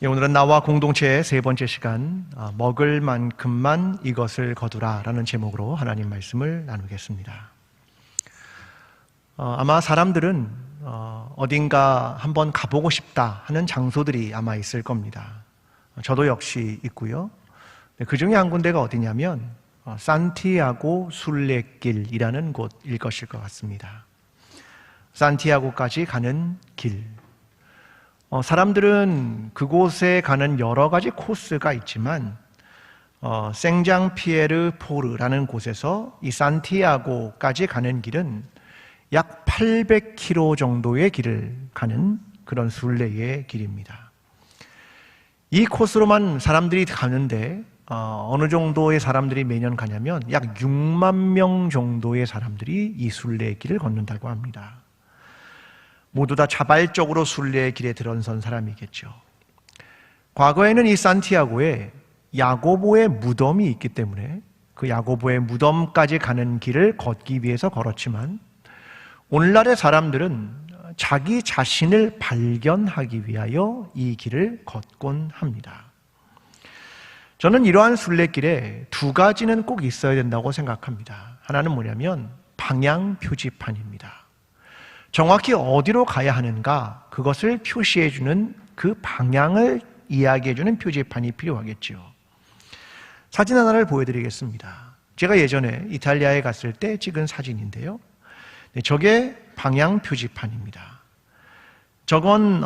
오늘은 나와 공동체의 세 번째 시간, 먹을 만큼만 이것을 거두라 라는 제목으로 하나님 말씀을 나누겠습니다. 아마 사람들은 어딘가 한번 가보고 싶다 하는 장소들이 아마 있을 겁니다. 저도 역시 있고요. 그 중에 한 군데가 어디냐면 산티아고 순례길이라는 곳일 것일 것 같습니다. 산티아고까지 가는 길. 사람들은 그곳에 가는 여러 가지 코스가 있지만 생장피에르 포르라는 곳에서 이 산티아고까지 가는 길은 약 800km 정도의 길을 가는 그런 순례의 길입니다. 이 코스로만 사람들이 가는데 어느 정도의 사람들이 매년 가냐면 약 6만 명 정도의 사람들이 이 순례의 길을 걷는다고 합니다. 모두 다 자발적으로 순례의 길에 들어선 사람이겠죠. 과거에는 이 산티아고에 야고보의 무덤이 있기 때문에 그 야고보의 무덤까지 가는 길을 걷기 위해서 걸었지만 오늘날의 사람들은 자기 자신을 발견하기 위하여 이 길을 걷곤 합니다. 저는 이러한 순례길에 두 가지는 꼭 있어야 된다고 생각합니다. 하나는 뭐냐면 방향 표지판입니다. 정확히 어디로 가야 하는가, 그것을 표시해주는 그 방향을 이야기해주는 표지판이 필요하겠죠. 사진 하나를 보여드리겠습니다. 제가 예전에 이탈리아에 갔을 때 찍은 사진인데요. 저게 방향 표지판입니다. 저건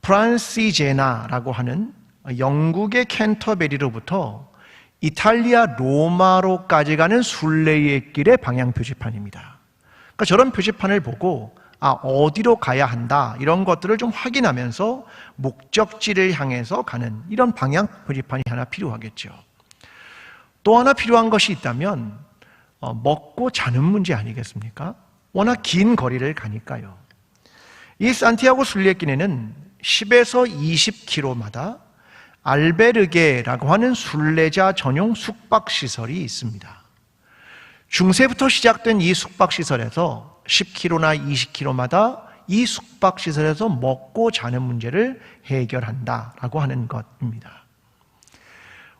프란시제나라고 하는 영국의 캔터베리로부터 이탈리아 로마로까지 가는 순례의 길의 방향 표지판입니다. 그러니까 저런 표지판을 보고 어디로 가야 한다 이런 것들을 좀 확인하면서 목적지를 향해서 가는 이런 방향 표지판이 하나 필요하겠죠. 또 하나 필요한 것이 있다면 먹고 자는 문제 아니겠습니까? 워낙 긴 거리를 가니까요. 이 산티아고 순례길에는 10에서 20km마다 알베르게라고 하는 순례자 전용 숙박시설이 있습니다. 중세부터 시작된 이 숙박시설에서 10km나 20km마다 이 숙박시설에서 먹고 자는 문제를 해결한다라고 하는 것입니다.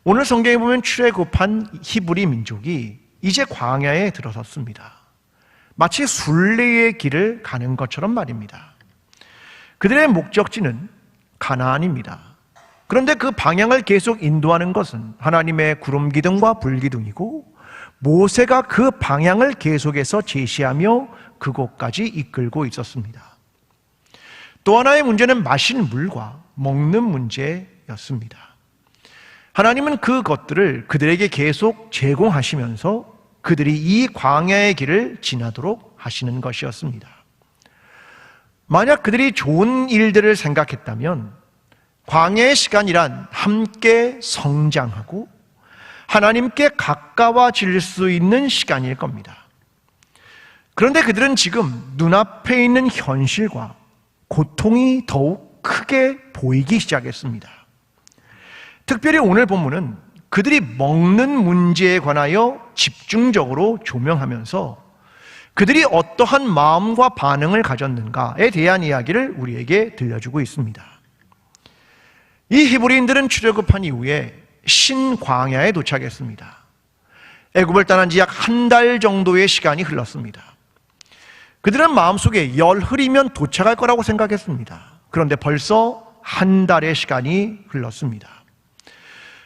오늘 성경에 보면 출애굽한 히브리 민족이 이제 광야에 들어섰습니다. 마치 순례의 길을 가는 것처럼 말입니다. 그들의 목적지는 가나안입니다. 그런데 그 방향을 계속 인도하는 것은 하나님의 구름기둥과 불기둥이고 모세가 그 방향을 계속해서 제시하며 그곳까지 이끌고 있었습니다. 또 하나의 문제는 마실 물과 먹는 문제였습니다. 하나님은 그것들을 그들에게 계속 제공하시면서 그들이 이 광야의 길을 지나도록 하시는 것이었습니다. 만약 그들이 좋은 일들을 생각했다면 광야의 시간이란 함께 성장하고 하나님께 가까워질 수 있는 시간일 겁니다. 그런데 그들은 지금 눈앞에 있는 현실과 고통이 더욱 크게 보이기 시작했습니다. 특별히 오늘 본문은 그들이 먹는 문제에 관하여 집중적으로 조명하면서 그들이 어떠한 마음과 반응을 가졌는가에 대한 이야기를 우리에게 들려주고 있습니다. 이 히브리인들은 출애굽한 이후에 신광야에 도착했습니다. 애굽을 떠난 지 약 한 달 정도의 시간이 흘렀습니다. 그들은 마음속에 열흘이면 도착할 거라고 생각했습니다. 그런데 벌써 한 달의 시간이 흘렀습니다.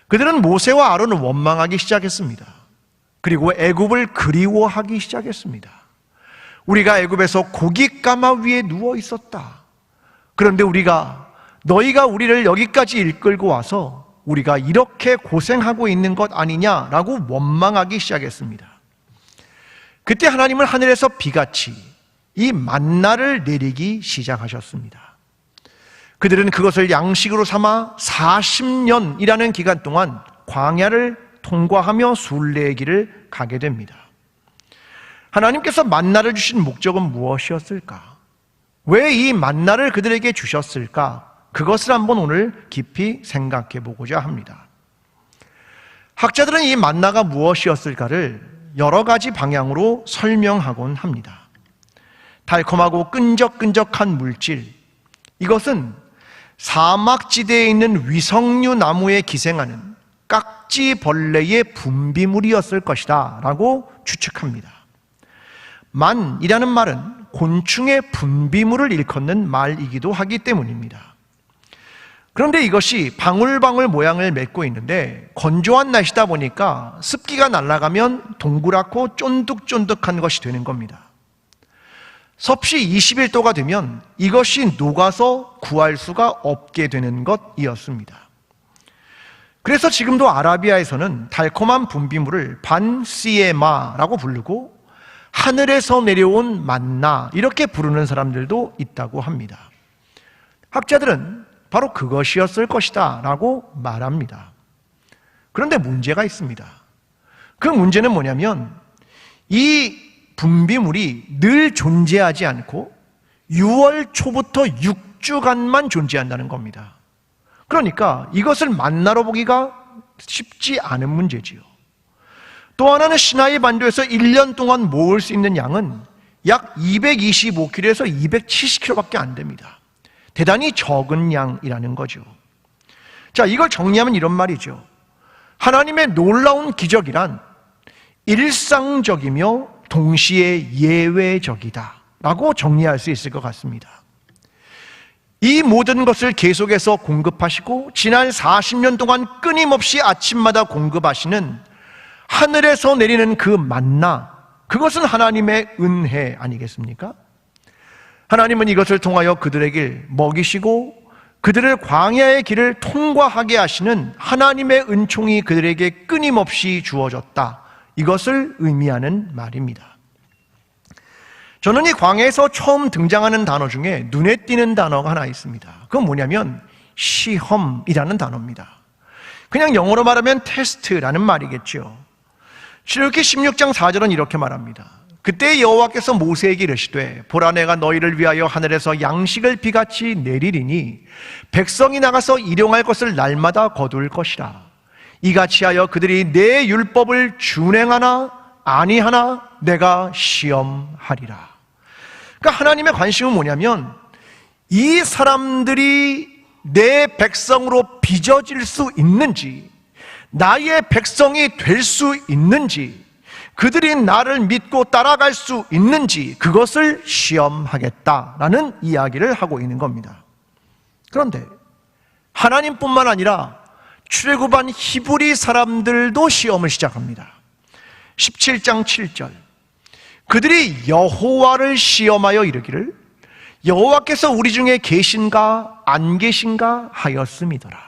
그들은 모세와 아론을 원망하기 시작했습니다. 그리고 애굽을 그리워하기 시작했습니다. 우리가 애굽에서 고깃가마 위에 누워 있었다. 그런데 너희가 우리를 여기까지 이끌고 와서 우리가 이렇게 고생하고 있는 것 아니냐라고 원망하기 시작했습니다. 그때 하나님은 하늘에서 비같이 이 만나를 내리기 시작하셨습니다. 그들은 그것을 양식으로 삼아 40년이라는 기간 동안 광야를 통과하며 순례의 길을 가게 됩니다. 하나님께서 만나를 주신 목적은 무엇이었을까? 왜 이 만나를 그들에게 주셨을까? 그것을 한번 오늘 깊이 생각해 보고자 합니다. 학자들은 이 만나가 무엇이었을까를 여러 가지 방향으로 설명하곤 합니다. 달콤하고 끈적끈적한 물질, 이것은 사막지대에 있는 위성류 나무에 기생하는 깍지벌레의 분비물이었을 것이다 라고 추측합니다. 만이라는 말은 곤충의 분비물을 일컫는 말이기도 하기 때문입니다. 그런데 이것이 방울방울 모양을 맺고 있는데 건조한 날씨다 보니까 습기가 날아가면 동그랗고 쫀득쫀득한 것이 되는 겁니다. 섭씨 21도가 되면 이것이 녹아서 구할 수가 없게 되는 것이었습니다. 그래서 지금도 아라비아에서는 달콤한 분비물을 반시에마라고 부르고 하늘에서 내려온 만나 이렇게 부르는 사람들도 있다고 합니다. 학자들은 바로 그것이었을 것이다 라고 말합니다. 그런데 문제가 있습니다. 그 문제는 뭐냐면 이 분비물이 늘 존재하지 않고 6월 초부터 6주간만 존재한다는 겁니다. 그러니까 이것을 만나러 보기가 쉽지 않은 문제지요. 또 하나는 시나이 반도에서 1년 동안 모을 수 있는 양은 약 225kg에서 270kg밖에 안 됩니다. 대단히 적은 양이라는 거죠. 자, 이걸 정리하면 이런 말이죠. 하나님의 놀라운 기적이란 일상적이며 동시에 예외적이다 라고 정리할 수 있을 것 같습니다. 이 모든 것을 계속해서 공급하시고 지난 40년 동안 끊임없이 아침마다 공급하시는 하늘에서 내리는 그 만나, 그것은 하나님의 은혜 아니겠습니까? 하나님은 이것을 통하여 그들에게 먹이시고 그들을 광야의 길을 통과하게 하시는 하나님의 은총이 그들에게 끊임없이 주어졌다. 이것을 의미하는 말입니다. 저는 이 광야에서 처음 등장하는 단어 중에 눈에 띄는 단어가 하나 있습니다. 그건 뭐냐면 시험이라는 단어입니다. 그냥 영어로 말하면 테스트라는 말이겠죠. 출애굽기 16장 4절은 이렇게 말합니다. 그때 여호와께서 모세에게 이르시되 보라 내가 너희를 위하여 하늘에서 양식을 비같이 내리리니 백성이 나가서 일용할 것을 날마다 거둘 것이라. 이같이 하여 그들이 내 율법을 준행하나 아니하나 내가 시험하리라. 그러니까 하나님의 관심은 뭐냐면 이 사람들이 내 백성으로 빚어질 수 있는지, 나의 백성이 될 수 있는지, 그들이 나를 믿고 따라갈 수 있는지 그것을 시험하겠다라는 이야기를 하고 있는 겁니다. 그런데 하나님뿐만 아니라 출애굽한 히브리 사람들도 시험을 시작합니다. 17장 7절 그들이 여호와를 시험하여 이르기를 여호와께서 우리 중에 계신가 안 계신가 하였음이더라.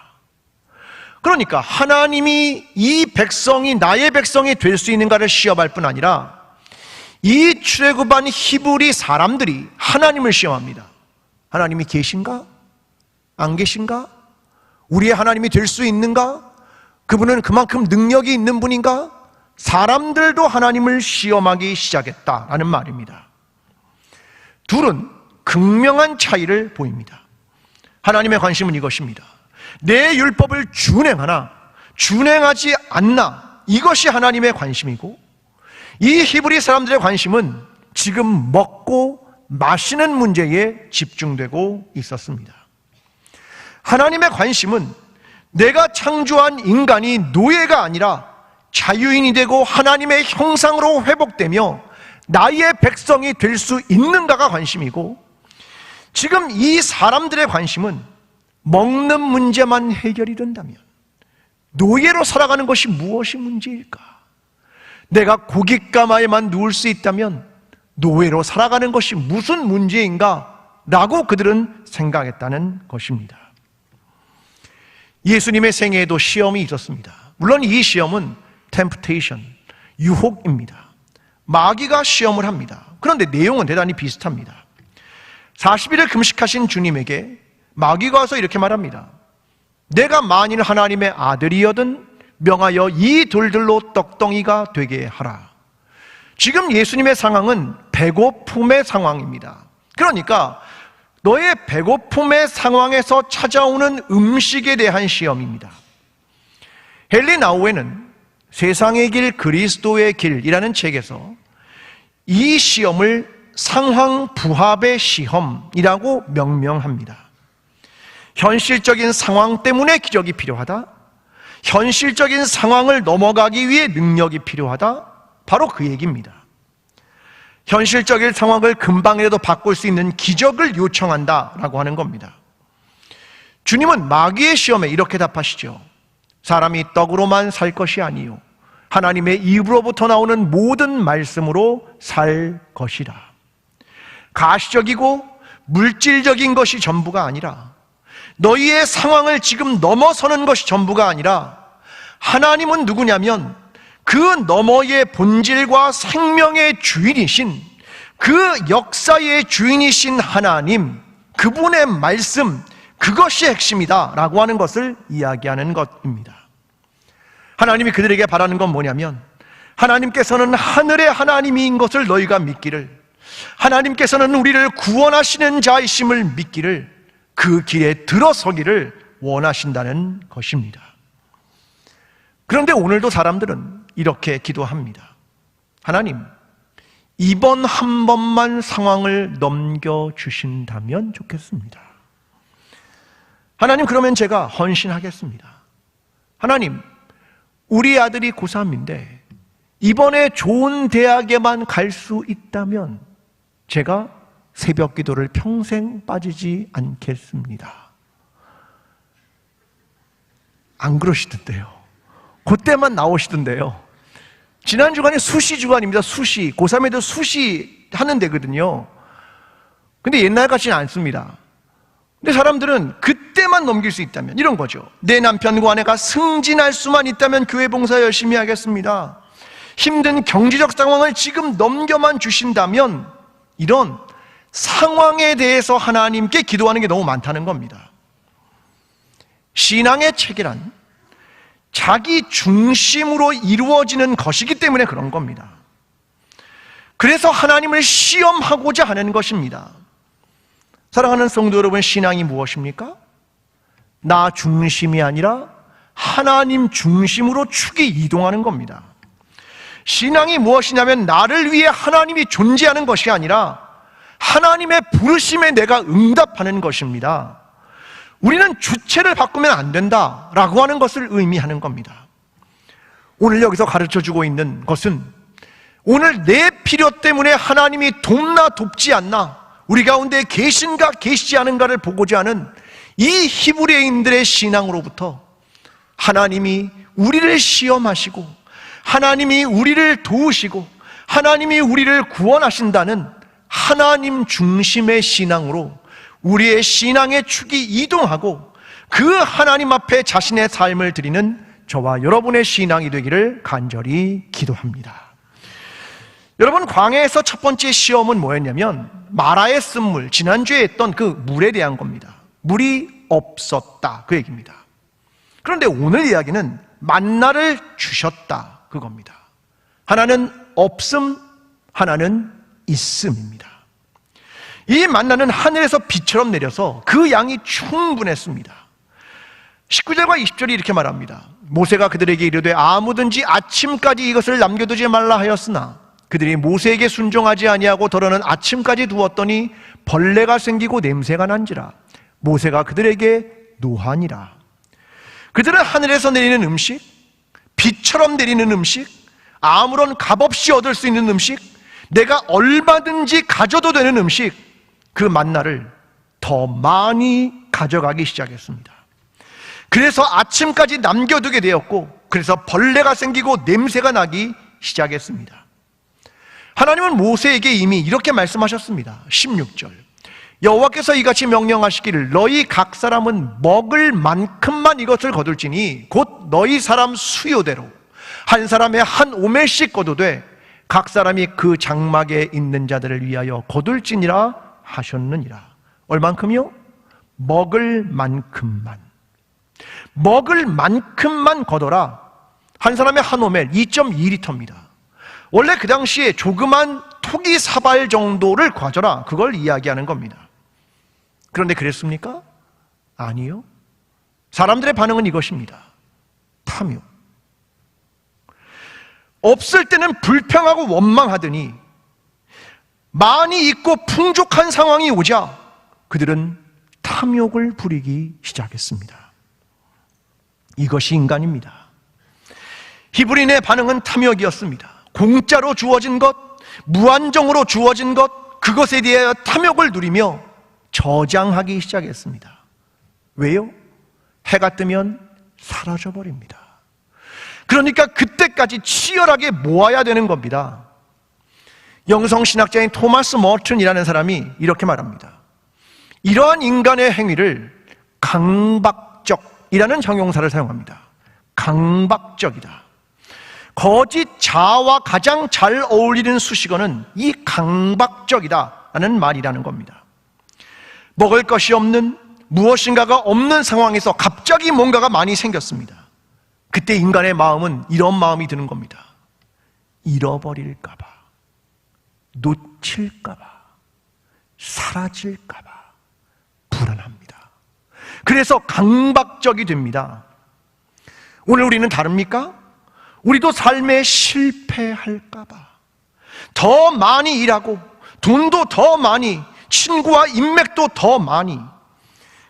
그러니까 하나님이 이 백성이 나의 백성이 될 수 있는가를 시험할 뿐 아니라 이 출애굽한 히브리 사람들이 하나님을 시험합니다. 하나님이 계신가? 안 계신가? 우리의 하나님이 될 수 있는가? 그분은 그만큼 능력이 있는 분인가? 사람들도 하나님을 시험하기 시작했다라는 말입니다. 둘은 극명한 차이를 보입니다. 하나님의 관심은 이것입니다. 내 율법을 준행하나 준행하지 않나, 이것이 하나님의 관심이고, 이 히브리 사람들의 관심은 지금 먹고 마시는 문제에 집중되고 있었습니다. 하나님의 관심은 내가 창조한 인간이 노예가 아니라 자유인이 되고 하나님의 형상으로 회복되며 나의 백성이 될 수 있는가가 관심이고, 지금 이 사람들의 관심은 먹는 문제만 해결이 된다면 노예로 살아가는 것이 무엇이 문제일까? 내가 고깃가마에만 누울 수 있다면 노예로 살아가는 것이 무슨 문제인가? 라고 그들은 생각했다는 것입니다. 예수님의 생애에도 시험이 있었습니다. 물론 이 시험은 temptation, 유혹입니다. 마귀가 시험을 합니다. 그런데 내용은 대단히 비슷합니다. 40일을 금식하신 주님에게 마귀가 와서 이렇게 말합니다. 내가 만일 하나님의 아들이여든 명하여 이 돌들로 떡덩이가 되게 하라. 지금 예수님의 상황은 배고픔의 상황입니다. 그러니까 너의 배고픔의 상황에서 찾아오는 음식에 대한 시험입니다. 헨리 나우에는 세상의 길 그리스도의 길이라는 책에서 이 시험을 상황 부합의 시험이라고 명명합니다. 현실적인 상황 때문에 기적이 필요하다? 현실적인 상황을 넘어가기 위해 능력이 필요하다? 바로 그 얘기입니다. 현실적인 상황을 금방이라도 바꿀 수 있는 기적을 요청한다라고 하는 겁니다. 주님은 마귀의 시험에 이렇게 답하시죠. 사람이 떡으로만 살 것이 아니요 하나님의 입으로부터 나오는 모든 말씀으로 살 것이라. 가시적이고 물질적인 것이 전부가 아니라, 너희의 상황을 지금 넘어서는 것이 전부가 아니라, 하나님은 누구냐면 그 너머의 본질과 생명의 주인이신, 그 역사의 주인이신 하나님, 그분의 말씀, 그것이 핵심이다 라고 하는 것을 이야기하는 것입니다. 하나님이 그들에게 바라는 건 뭐냐면, 하나님께서는 하늘의 하나님인 것을 너희가 믿기를, 하나님께서는 우리를 구원하시는 자이심을 믿기를, 그 길에 들어서기를 원하신다는 것입니다. 그런데 오늘도 사람들은 이렇게 기도합니다. 하나님, 이번 한 번만 상황을 넘겨주신다면 좋겠습니다. 하나님, 그러면 제가 헌신하겠습니다. 하나님, 우리 아들이 고3인데 이번에 좋은 대학에만 갈 수 있다면 제가 새벽 기도를 평생 빠지지 않겠습니다. 안 그러시던데요. 그때만 나오시던데요. 지난 주간에 수시 주간입니다. 수시. 고3에도 수시 하는 데거든요. 근데 옛날 같지는 않습니다. 근데 사람들은 그때만 넘길 수 있다면, 이런 거죠. 내 남편과 아내가 승진할 수만 있다면 교회 봉사 열심히 하겠습니다. 힘든 경제적 상황을 지금 넘겨만 주신다면, 이런 상황에 대해서 하나님께 기도하는 게 너무 많다는 겁니다. 신앙의 체계란 자기 중심으로 이루어지는 것이기 때문에 그런 겁니다. 그래서 하나님을 시험하고자 하는 것입니다. 사랑하는 성도 여러분, 신앙이 무엇입니까? 나 중심이 아니라 하나님 중심으로 축이 이동하는 겁니다. 신앙이 무엇이냐면, 나를 위해 하나님이 존재하는 것이 아니라 하나님의 부르심에 내가 응답하는 것입니다. 우리는 주체를 바꾸면 안 된다라고 하는 것을 의미하는 겁니다. 오늘 여기서 가르쳐주고 있는 것은, 오늘 내 필요 때문에 하나님이 돕나 돕지 않나, 우리 가운데 계신가 계시지 않은가를 보고자 하는 이 히브리인들의 신앙으로부터 하나님이 우리를 시험하시고, 하나님이 우리를 도우시고, 하나님이 우리를 구원하신다는 하나님 중심의 신앙으로 우리의 신앙의 축이 이동하고, 그 하나님 앞에 자신의 삶을 드리는 저와 여러분의 신앙이 되기를 간절히 기도합니다. 여러분, 광야에서 첫 번째 시험은 뭐였냐면 마라의 쓴물, 지난주에 했던 그 물에 대한 겁니다. 물이 없었다, 그 얘기입니다. 그런데 오늘 이야기는 만나를 주셨다, 그겁니다. 하나는 없음, 하나는 있음입니다. 이 만나는 하늘에서 비처럼 내려서 그 양이 충분했습니다. 19절과 20절이 이렇게 말합니다. 모세가 그들에게 이르되 아무든지 아침까지 이것을 남겨두지 말라 하였으나 그들이 모세에게 순종하지 아니하고 더러는 아침까지 두었더니 벌레가 생기고 냄새가 난지라. 모세가 그들에게 노하니라. 그들은 하늘에서 내리는 음식, 비처럼 내리는 음식, 아무런 값없이 얻을 수 있는 음식, 내가 얼마든지 가져도 되는 음식, 그 만나를 더 많이 가져가기 시작했습니다. 그래서 아침까지 남겨두게 되었고, 그래서 벌레가 생기고 냄새가 나기 시작했습니다. 하나님은 모세에게 이미 이렇게 말씀하셨습니다. 16절, 여호와께서 이같이 명령하시기를 너희 각 사람은 먹을 만큼만 이것을 거둘지니 곧 너희 사람 수요대로 한 사람의 한 오멜씩 거두되 각 사람이 그 장막에 있는 자들을 위하여 거둘지니라 하셨느니라. 얼만큼이요? 먹을 만큼만. 먹을 만큼만 거둬라. 한 사람의 한 오멜 2.2리터입니다. 원래 그 당시에 조그만 토기 사발 정도를 가져라, 그걸 이야기하는 겁니다. 그런데 그랬습니까? 아니요. 사람들의 반응은 이것입니다. 탐욕. 없을 때는 불평하고 원망하더니 많이 있고 풍족한 상황이 오자 그들은 탐욕을 부리기 시작했습니다. 이것이 인간입니다. 히브리인의 반응은 탐욕이었습니다. 공짜로 주어진 것, 무한정으로 주어진 것, 그것에 대하여 탐욕을 누리며 저장하기 시작했습니다. 왜요? 해가 뜨면 사라져버립니다. 그러니까 그때까지 치열하게 모아야 되는 겁니다. 영성신학자인 토마스 머튼이라는 사람이 이렇게 말합니다. 이러한 인간의 행위를 강박적이라는 형용사를 사용합니다. 강박적이다. 거짓 자아와 가장 잘 어울리는 수식어는 이 강박적이다라는 말이라는 겁니다. 먹을 것이 없는, 무엇인가가 없는 상황에서 갑자기 뭔가가 많이 생겼습니다. 그때 인간의 마음은 이런 마음이 드는 겁니다. 잃어버릴까봐, 놓칠까봐, 사라질까봐 불안합니다. 그래서 강박적이 됩니다. 오늘 우리는 다릅니까? 우리도 삶에 실패할까봐, 더 많이 일하고 돈도 더 많이, 친구와 인맥도 더 많이,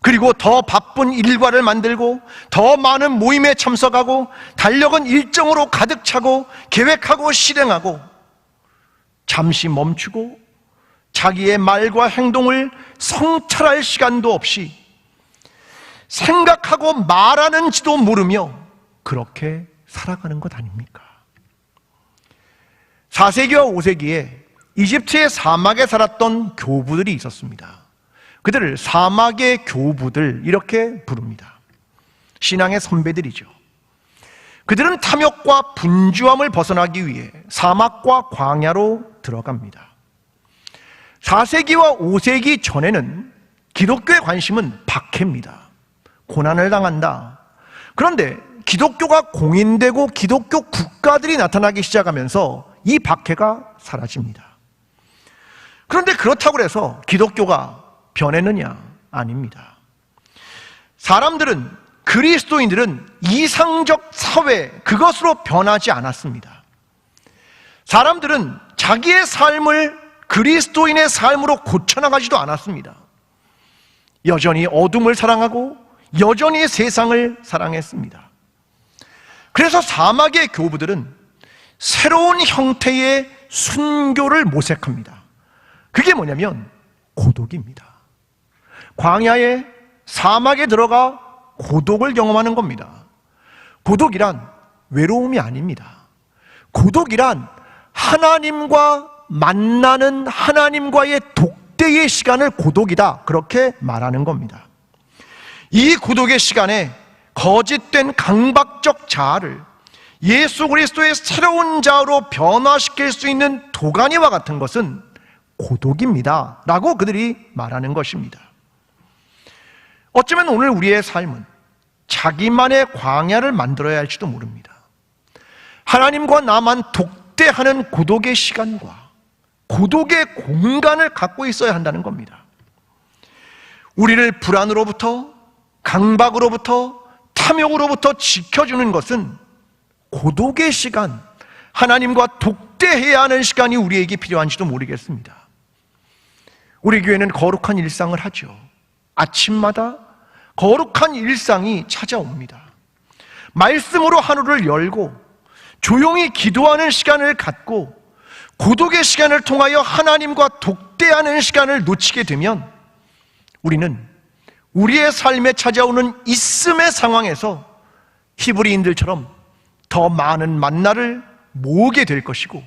그리고 더 바쁜 일과를 만들고 더 많은 모임에 참석하고 달력은 일정으로 가득 차고 계획하고 실행하고 잠시 멈추고 자기의 말과 행동을 성찰할 시간도 없이 생각하고 말하는지도 모르며 그렇게 살아가는 것 아닙니까? 4세기와 5세기에 이집트의 사막에 살았던 교부들이 있었습니다. 그들을 사막의 교부들 이렇게 부릅니다. 신앙의 선배들이죠. 그들은 탐욕과 분주함을 벗어나기 위해 사막과 광야로 들어갑니다. 4세기와 5세기 전에는 기독교의 관심은 박해입니다. 고난을 당한다. 그런데 기독교가 공인되고 기독교 국가들이 나타나기 시작하면서 이 박해가 사라집니다. 그런데 그렇다고 해서 기독교가 변했느냐? 아닙니다. 사람들은, 그리스도인들은 이상적 사회, 그것으로 변하지 않았습니다. 사람들은 자기의 삶을 그리스도인의 삶으로 고쳐나가지도 않았습니다. 여전히 어둠을 사랑하고 여전히 세상을 사랑했습니다. 그래서 사막의 교부들은 새로운 형태의 순교를 모색합니다. 그게 뭐냐면 고독입니다. 광야에, 사막에 들어가 고독을 경험하는 겁니다. 고독이란 외로움이 아닙니다. 고독이란 하나님과 만나는, 하나님과의 독대의 시간을 고독이다, 그렇게 말하는 겁니다. 이 고독의 시간에 거짓된 강박적 자아를 예수 그리스도의 새로운 자아로 변화시킬 수 있는 도가니와 같은 것은 고독입니다 라고 그들이 말하는 것입니다. 어쩌면 오늘 우리의 삶은 자기만의 광야를 만들어야 할지도 모릅니다. 하나님과 나만 독대하는 고독의 시간과 고독의 공간을 갖고 있어야 한다는 겁니다. 우리를 불안으로부터, 강박으로부터, 탐욕으로부터 지켜주는 것은 고독의 시간, 하나님과 독대해야 하는 시간이 우리에게 필요한지도 모르겠습니다. 우리 교회는 거룩한 일상을 하죠. 아침마다 거룩한 일상이 찾아옵니다. 말씀으로 하루를 열고 조용히 기도하는 시간을 갖고 고독의 시간을 통하여 하나님과 독대하는 시간을 놓치게 되면 우리는 우리의 삶에 찾아오는 있음의 상황에서 히브리인들처럼 더 많은 만나를 모으게 될 것이고,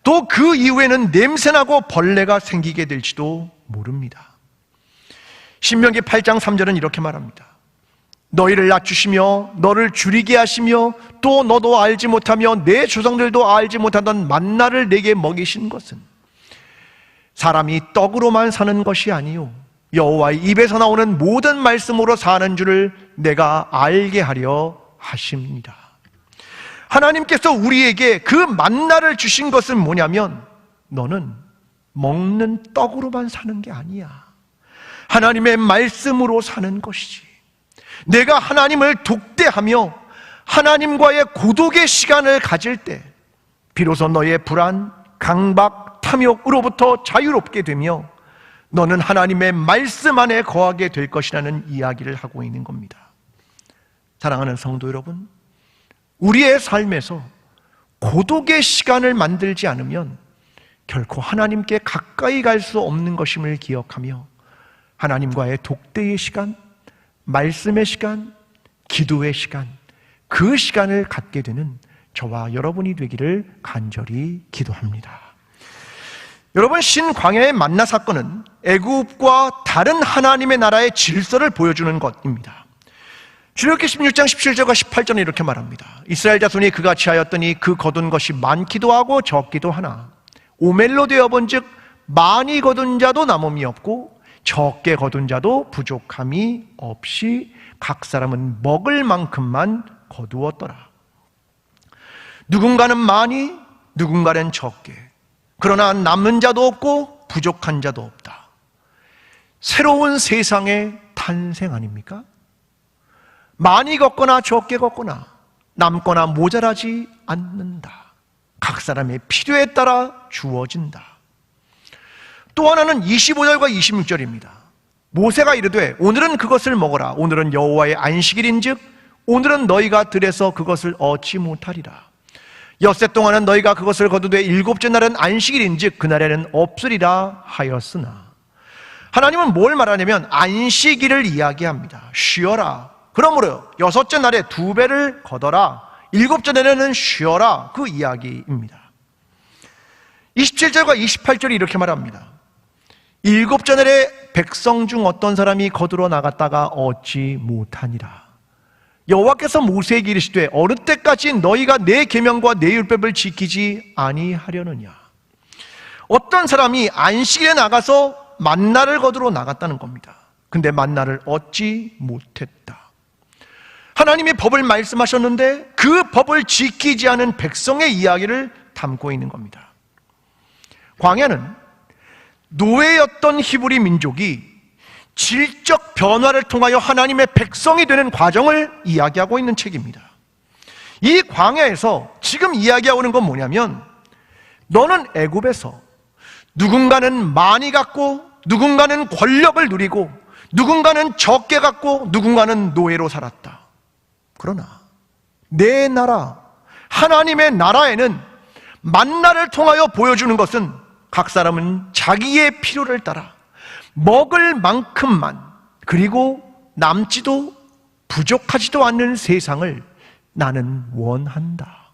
또 그 이후에는 냄새나고 벌레가 생기게 될지도 모릅니다. 신명기 8장 3절은 이렇게 말합니다. 너희를 낮추시며 너를 줄이게 하시며 또 너도 알지 못하며 내 조상들도 알지 못하던 만나를 내게 먹이신 것은 사람이 떡으로만 사는 것이 아니요 여호와의 입에서 나오는 모든 말씀으로 사는 줄을 내가 알게 하려 하십니다. 하나님께서 우리에게 그 만나를 주신 것은 뭐냐면, 너는 먹는 떡으로만 사는 게 아니야. 하나님의 말씀으로 사는 것이지. 내가 하나님을 독대하며 하나님과의 고독의 시간을 가질 때 비로소 너의 불안, 강박, 탐욕으로부터 자유롭게 되며 너는 하나님의 말씀 안에 거하게 될 것이라는 이야기를 하고 있는 겁니다. 사랑하는 성도 여러분, 우리의 삶에서 고독의 시간을 만들지 않으면 결코 하나님께 가까이 갈 수 없는 것임을 기억하며 하나님과의 독대의 시간, 말씀의 시간, 기도의 시간, 그 시간을 갖게 되는 저와 여러분이 되기를 간절히 기도합니다. 여러분, 신광야의 만나 사건은 애굽과 다른 하나님의 나라의 질서를 보여주는 것입니다. 출애굽기 16장 17절과 18절은 이렇게 말합니다. 이스라엘 자손이 그같이 하였더니 그 거둔 것이 많기도 하고 적기도 하나 오멜로 되어 본즉 많이 거둔 자도 남음이 없고 적게 거둔 자도 부족함이 없이 각 사람은 먹을 만큼만 거두었더라. 누군가는 많이, 누군가는 적게. 그러나 남는 자도 없고 부족한 자도 없다. 새로운 세상의 탄생 아닙니까? 많이 걷거나 적게 걷거나 남거나 모자라지 않는다. 각 사람의 필요에 따라 주어진다. 또 하나는 25절과 26절입니다. 모세가 이르되 오늘은 그것을 먹어라. 오늘은 여호와의 안식일인즉 오늘은 너희가 들에서 그것을 얻지 못하리라. 엿새 동안은 너희가 그것을 거두되 일곱째 날은 안식일인즉 그날에는 없으리라 하였으나, 하나님은 뭘 말하냐면 안식일을 이야기합니다. 쉬어라. 그러므로 여섯째 날에 2배를 거둬라. 일곱째 날에는 쉬어라. 그 이야기입니다. 27절과 28절이 이렇게 말합니다. 일곱째 날에 백성 중 어떤 사람이 거두러 나갔다가 얻지 못하니라. 여호와께서 모세에게 이르시되 어느 때까지 너희가 내 계명과 내 율법을 지키지 아니하려느냐. 어떤 사람이 안식일에 나가서 만나를 거두러 나갔다는 겁니다. 근데 만나를 얻지 못했다. 하나님이 법을 말씀하셨는데 그 법을 지키지 않은 백성의 이야기를 담고 있는 겁니다. 광야는 노예였던 히브리 민족이 질적 변화를 통하여 하나님의 백성이 되는 과정을 이야기하고 있는 책입니다. 이 광야에서 지금 이야기하고 있는 건 뭐냐면, 너는 애굽에서 누군가는 많이 갖고 누군가는 권력을 누리고 누군가는 적게 갖고 누군가는 노예로 살았다. 그러나 내 나라, 하나님의 나라에는 만나를 통하여 보여주는 것은 각 사람은 자기의 필요를 따라 먹을 만큼만, 그리고 남지도 부족하지도 않는 세상을 나는 원한다.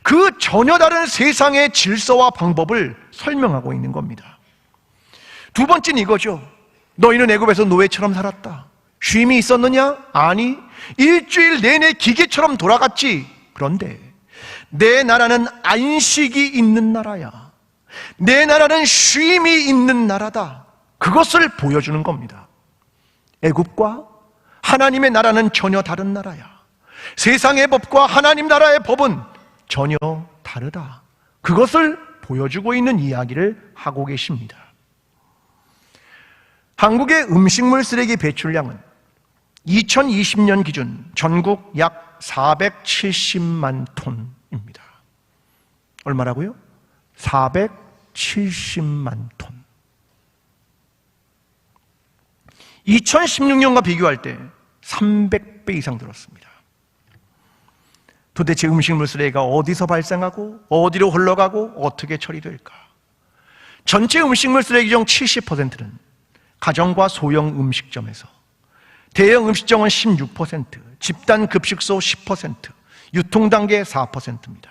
그 전혀 다른 세상의 질서와 방법을 설명하고 있는 겁니다. 두 번째는 이거죠. 너희는 애굽에서 노예처럼 살았다. 쉼이 있었느냐? 아니, 일주일 내내 기계처럼 돌아갔지. 그런데 내 나라는 안식이 있는 나라야. 내 나라는 쉼이 있는 나라다. 그것을 보여주는 겁니다. 애굽과 하나님의 나라는 전혀 다른 나라야. 세상의 법과 하나님 나라의 법은 전혀 다르다. 그것을 보여주고 있는 이야기를 하고 계십니다. 한국의 음식물 쓰레기 배출량은 2020년 기준 전국 약 470만 톤입니다. 얼마라고요? 470만 톤. 2016년과 비교할 때 300배 이상 늘었습니다. 도대체 음식물 쓰레기가 어디서 발생하고 어디로 흘러가고 어떻게 처리될까? 전체 음식물 쓰레기 중 70%는 가정과 소형 음식점에서, 대형 음식점은 16%, 집단 급식소 10%, 유통단계 4%입니다.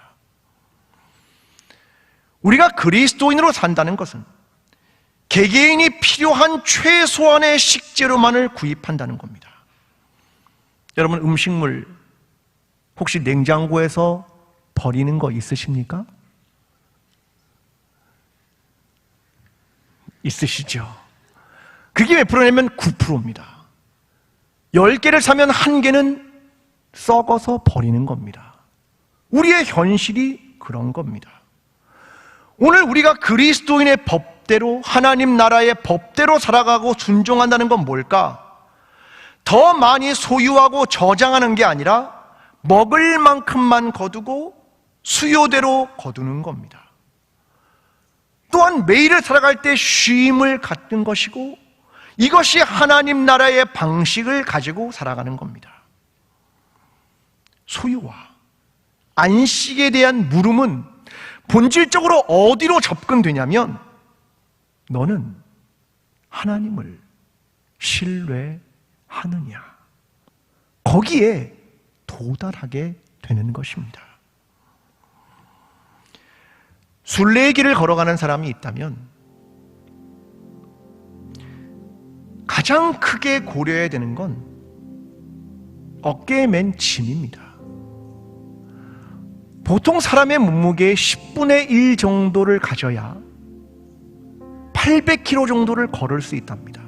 우리가 그리스도인으로 산다는 것은 개개인이 필요한 최소한의 식재료만을 구입한다는 겁니다. 여러분, 음식물 혹시 냉장고에서 버리는 거 있으십니까? 있으시죠? 그게 몇 프로냐면 9%입니다. 10개를 사면 1개는 썩어서 버리는 겁니다. 우리의 현실이 그런 겁니다. 오늘 우리가 그리스도인의 법대로, 하나님 나라의 법대로 살아가고 순종한다는 건 뭘까? 더 많이 소유하고 저장하는 게 아니라 먹을 만큼만 거두고 수요대로 거두는 겁니다. 또한 매일을 살아갈 때 쉼을 갖는 것이고, 이것이 하나님 나라의 방식을 가지고 살아가는 겁니다. 소유와 안식에 대한 물음은 본질적으로 어디로 접근되냐면, 너는 하나님을 신뢰하느냐, 거기에 도달하게 되는 것입니다. 순례의 길을 걸어가는 사람이 있다면 가장 크게 고려해야 되는 건 어깨에 맨 짐입니다. 보통 사람의 몸무게의 10분의 1 정도를 가져야 800km 정도를 걸을 수 있답니다.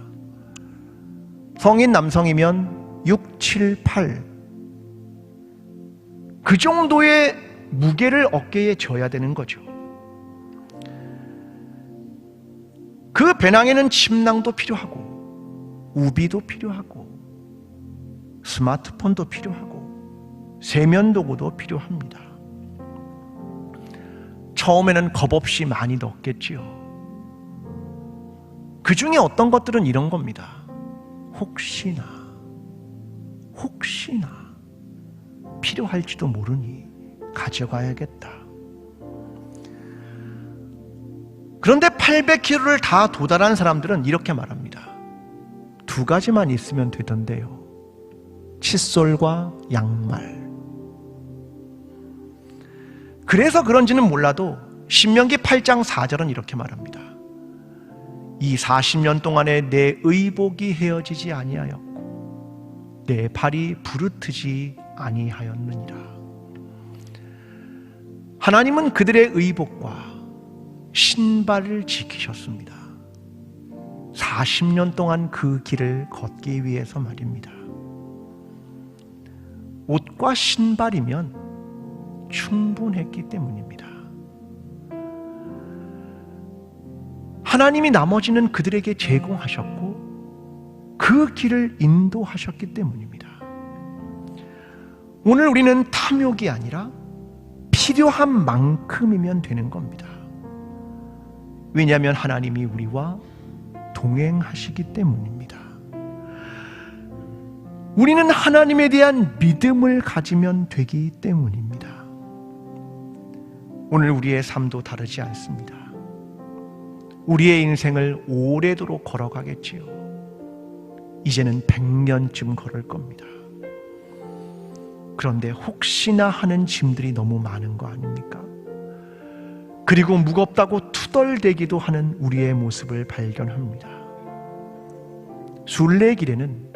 성인 남성이면 6, 7, 8, 그 정도의 무게를 어깨에 져야 되는 거죠. 그 배낭에는 침낭도 필요하고, 우비도 필요하고, 스마트폰도 필요하고, 세면도구도 필요합니다. 처음에는 겁없이 많이 넣었겠지요. 그 중에 어떤 것들은 이런 겁니다. 혹시나 필요할지도 모르니 가져가야겠다. 그런데 800km를 다 도달한 사람들은 이렇게 말합니다. 2가지만 있으면 되던데요. 칫솔과 양말. 그래서 그런지는 몰라도 신명기 8장 4절은 이렇게 말합니다. 이 40년 동안에 내 의복이 헤어지지 아니하였고 내 발이 부르트지 아니하였느니라. 하나님은 그들의 의복과 신발을 지키셨습니다. 40년 동안 그 길을 걷기 위해서 말입니다. 옷과 신발이면 충분했기 때문입니다. 하나님이 나머지는 그들에게 제공하셨고 그 길을 인도하셨기 때문입니다. 오늘 우리는 탐욕이 아니라 필요한 만큼이면 되는 겁니다. 왜냐하면 하나님이 우리와 동행하시기 때문입니다. 우리는 하나님에 대한 믿음을 가지면 되기 때문입니다. 오늘 우리의 삶도 다르지 않습니다. 우리의 인생을 오래도록 걸어가겠지요. 이제는 100년쯤 걸을 겁니다. 그런데 혹시나 하는 짐들이 너무 많은 거 아닙니까? 그리고 무겁다고 투덜대기도 하는 우리의 모습을 발견합니다. 순례길에는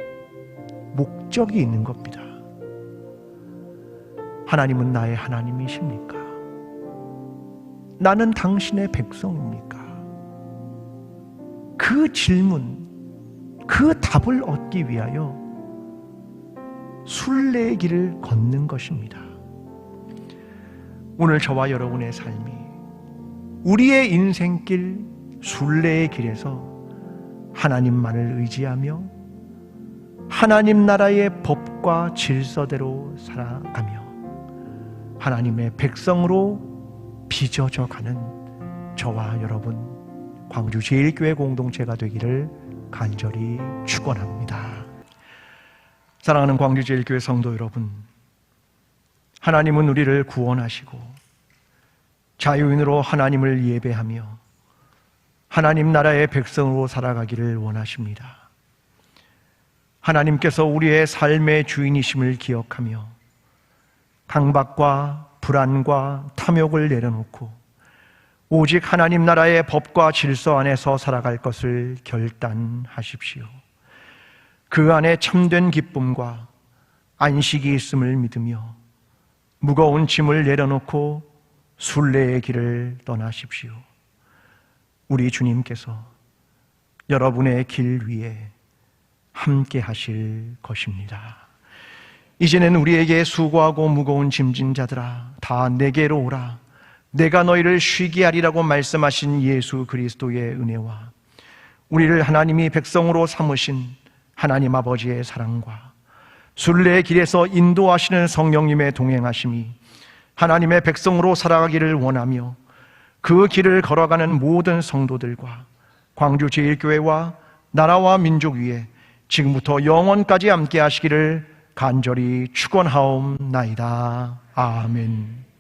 목적이 있는 겁니다. 하나님은 나의 하나님이십니까? 나는 당신의 백성입니까? 그 질문, 그 답을 얻기 위하여 순례의 길을 걷는 것입니다. 오늘 저와 여러분의 삶이 우리의 인생길 순례의 길에서 하나님만을 의지하며 하나님 나라의 법과 질서대로 살아가며 하나님의 백성으로 빚어져 가는 저와 여러분 광주제일교회 공동체가 되기를 간절히 축원합니다. 사랑하는 광주제일교회 성도 여러분, 하나님은 우리를 구원하시고 자유인으로 하나님을 예배하며 하나님 나라의 백성으로 살아가기를 원하십니다. 하나님께서 우리의 삶의 주인이심을 기억하며 강박과 불안과 탐욕을 내려놓고 오직 하나님 나라의 법과 질서 안에서 살아갈 것을 결단하십시오. 그 안에 참된 기쁨과 안식이 있음을 믿으며 무거운 짐을 내려놓고 순례의 길을 떠나십시오. 우리 주님께서 여러분의 길 위에 함께 하실 것입니다. 이제는 우리에게 수고하고 무거운 짐진 자들아 다 내게로 오라. 내가 너희를 쉬게 하리라고 말씀하신 예수 그리스도의 은혜와 우리를 하나님이 백성으로 삼으신 하나님 아버지의 사랑과 순례의 길에서 인도하시는 성령님의 동행하심이 하나님의 백성으로 살아가기를 원하며 그 길을 걸어가는 모든 성도들과 광주제일교회와 나라와 민족 위에 지금부터 영원까지 함께 하시기를 간절히 축원하옵나이다. 아멘.